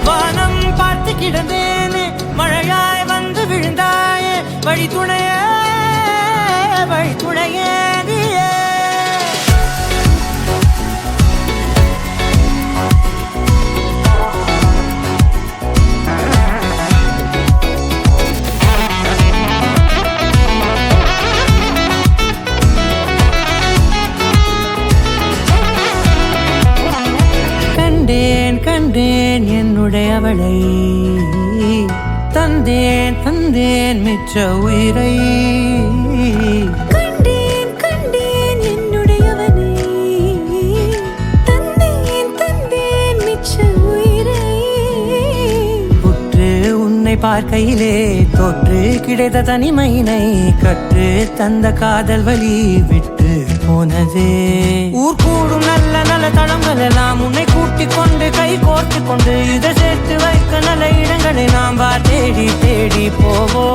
வானம் பார்த்து கிடந்தேன் மழையாய் வந்து விழுந்தாயே வழி துணையே நீயே கண்டேன் என்னுடையவளை தந்தேன் மிச்ச உயிரை கண்டேன் என்னுடையவனை தந்தேன் மிச்ச உயிரை உற்று உன்னை பார்க்கையிலே தொற்று கிடைத்த தனிமையினை கற்று தந்த காதல் வழி விட்டு போனதே ஊர் கூடும் நல்ல நல்ல தளங்கள் எல்லாம் உன்னை கூட்டிக் கொண்டு கை கோர்த்து கொண்டு இதை சேர்த்து வைக்க நல்ல இடங்களை நாம் தேடி போவோம்